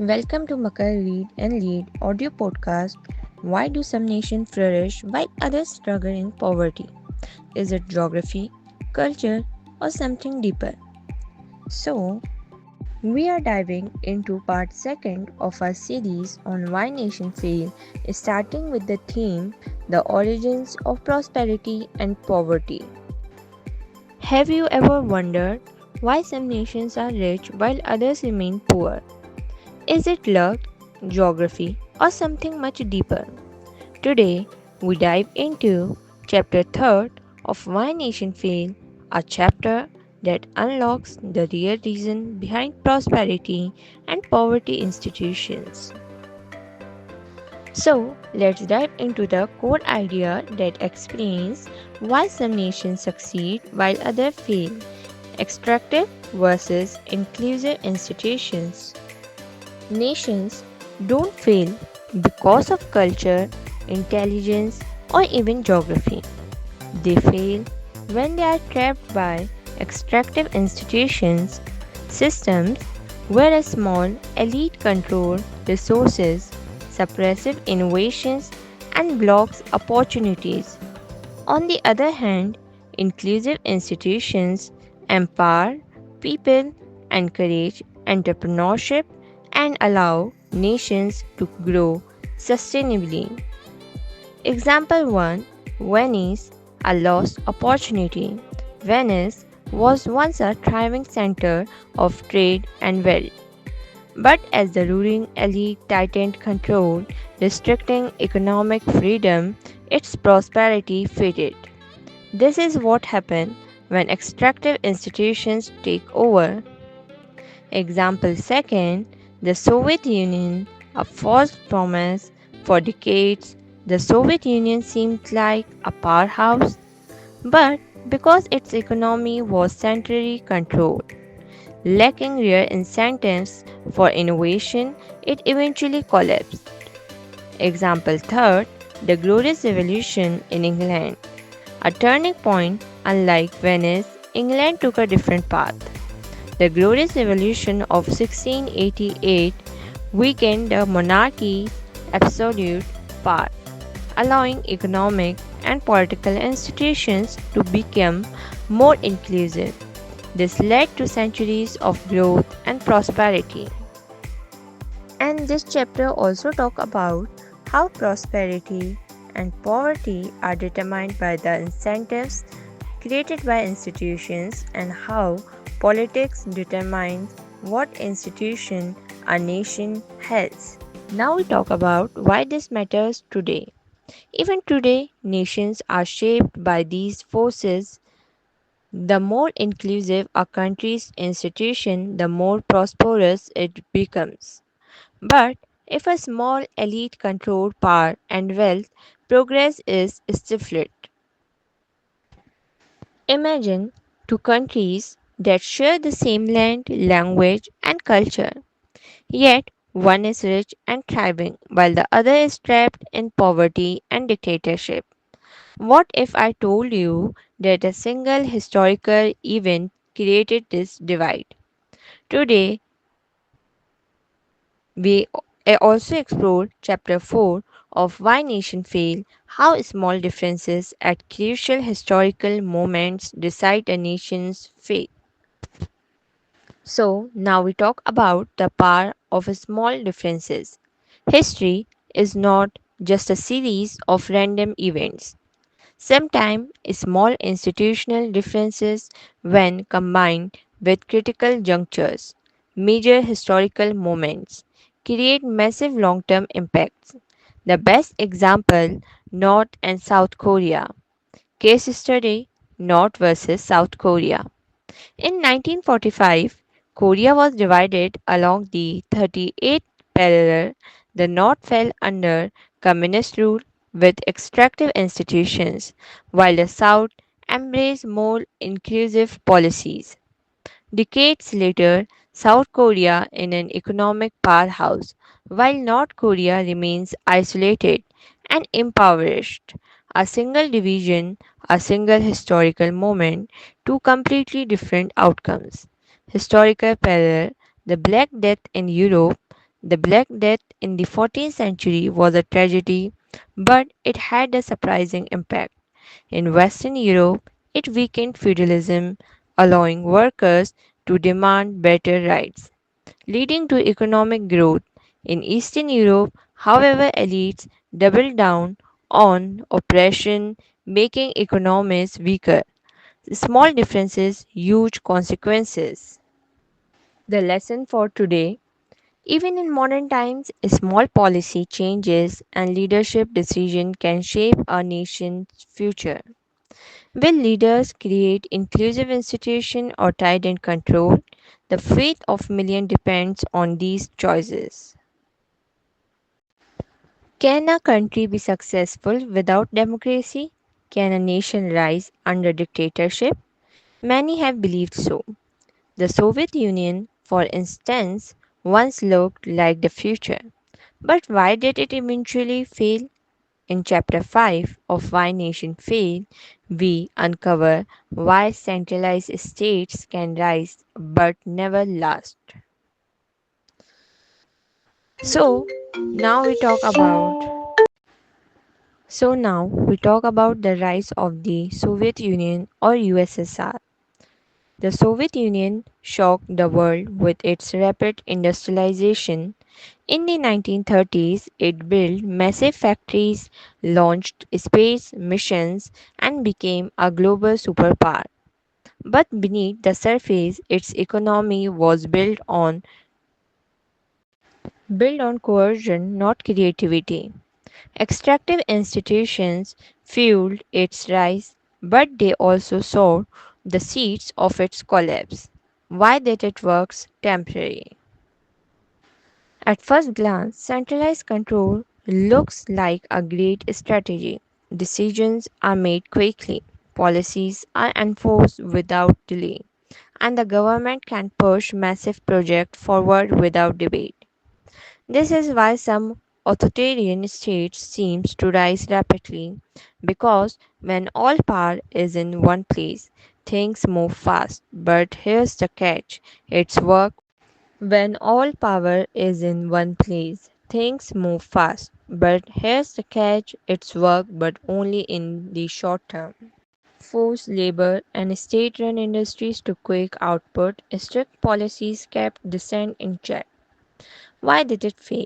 Welcome to Makal Read and Lead audio podcast. Why do some nations flourish while others struggle in poverty? Is it geography, culture, or something deeper? So, we are diving into part second of our series on why nations fail, starting with the theme the origins of prosperity and poverty. Have you ever wondered why some nations are rich while others remain poor? Is it luck, geography, or something much deeper? Today, we dive into chapter 3 of Why Nation Fail, a chapter that unlocks the real reason behind prosperity and poverty institutions. So, let's dive into the core idea that explains why some nations succeed while others fail. Extractive versus inclusive institutions. Nations don't fail because of culture, intelligence, or even geography. They fail when they are trapped by extractive institutions, systems where a small elite control resources, suppressive innovations, and blocks opportunities. On the other hand, inclusive institutions empower people, encourage entrepreneurship, and allow nations to grow sustainably. Example 1, Venice, a lost opportunity. Venice was once a thriving center of trade and wealth. But as the ruling elite tightened control, restricting economic freedom, its prosperity faded. This is what happens when extractive institutions take over. Example second, the Soviet Union, a false promise. For decades, the Soviet Union seemed like a powerhouse, but because its economy was centrally controlled, lacking real incentives for innovation, it eventually collapsed. Example third, the Glorious Revolution in England. A turning point, unlike Venice, England took a different path. The Glorious Revolution of 1688 weakened the monarchy's absolute power, allowing economic and political institutions to become more inclusive. This led to centuries of growth and prosperity. And this chapter also talk about how prosperity and poverty are determined by the incentives created by institutions and how politics determines what institution a nation has. Now we talk about why this matters today. Even today, nations are shaped by these forces. The more inclusive a country's institution, the more prosperous it becomes. But if a small elite control power and wealth, progress is stifled. Imagine two countries that share the same land, language, and culture, yet one is rich and thriving while the other is trapped in poverty and dictatorship. What if I told you that a single historical event created this divide? Today, we also explore chapter 4 of Why Nations Fail, how small differences at crucial historical moments decide a nation's fate. So, now we talk about the power of small differences. History is not just a series of random events. Sometimes small institutional differences, when combined with critical junctures, major historical moments, create massive long term impacts. The best example, North and South Korea. Case study, North versus South Korea. In 1945, Korea was divided along the 38th parallel. The North fell under communist rule with extractive institutions, while the South embraced more inclusive policies. Decades later, South Korea is an economic powerhouse, while North Korea remains isolated and impoverished. A single division, a single historical moment, two completely different outcomes. Historical parallel, the Black Death in Europe. The Black Death in the 14th century was a tragedy, but it had a surprising impact. In Western Europe, it weakened feudalism, allowing workers to demand better rights, leading to economic growth. In Eastern Europe, however, elites doubled down on oppression, making economies weaker. Small differences, huge consequences. The lesson for today: even in modern times, small policy changes and leadership decision can shape a nation's future. Will leaders create inclusive institutions or tighten and control? The fate of millions depends on these choices. Can a country be successful without democracy? Can a nation rise under dictatorship? Many have believed so. The Soviet Union, for instance, once looked like the future. But why did it eventually fail? In Chapter 5 of Why Nations Fail, we uncover why centralized states can rise but never last. So, now we talk about the rise of the Soviet Union or USSR. The Soviet Union shocked the world with its rapid industrialization. In the 1930s, it built massive factories, launched space missions, and became a global superpower. But beneath the surface, its economy was built on coercion, not creativity. Extractive institutions fueled its rise, but they also sowed the seeds of its collapse. Why did it work temporary? At first glance, centralized control looks like a great strategy. Decisions are made quickly, policies are enforced without delay, and the government can push massive projects forward without debate. This is why some authoritarian states seem to rise rapidly, because when all power is in one place, things move fast. But here's the catch: it's work. When all power is in one place, things move fast. But here's the catch: it's work, but only in the short term. Forced labor and state run industries to quick output, strict policies kept dissent in check. Why did it fail?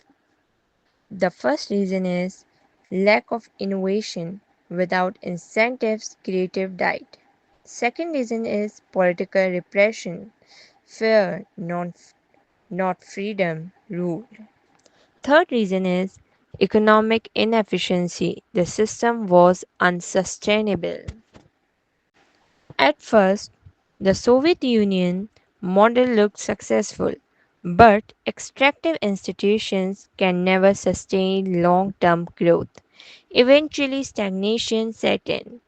The first reason is lack of innovation. Without incentives, creative died. Second reason is political repression. Fear, not freedom, ruled. Third reason is economic inefficiency. The system was unsustainable. At first, the Soviet Union model looked successful, but extractive institutions can never sustain long term growth. Eventually, stagnation set in,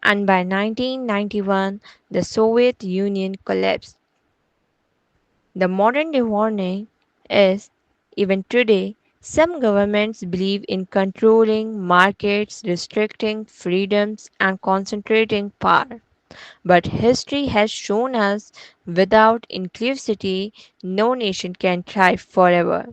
and by 1991, the Soviet Union collapsed. The modern day warning is, even today, some governments believe in controlling markets, restricting freedoms, and concentrating power. But history has shown us without inclusivity, no nation can thrive forever.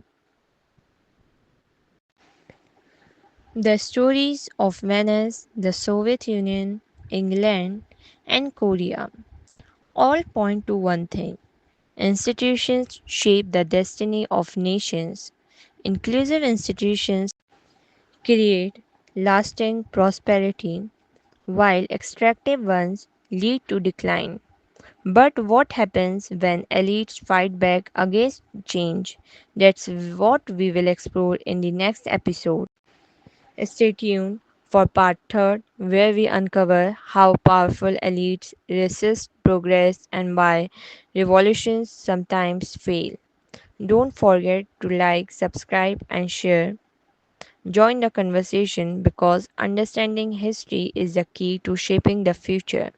The stories of Venice, the Soviet Union, England, and Korea all point to one thing: institutions shape the destiny of nations. Inclusive institutions create lasting prosperity, while extractive ones lead to decline. But what happens when elites fight back against change? That's what we will explore in the next episode. Stay tuned for part 3, where we uncover how powerful elites resist progress and why revolutions sometimes fail. Don't forget to like, subscribe, and share. Join the conversation because understanding history is the key to shaping the future.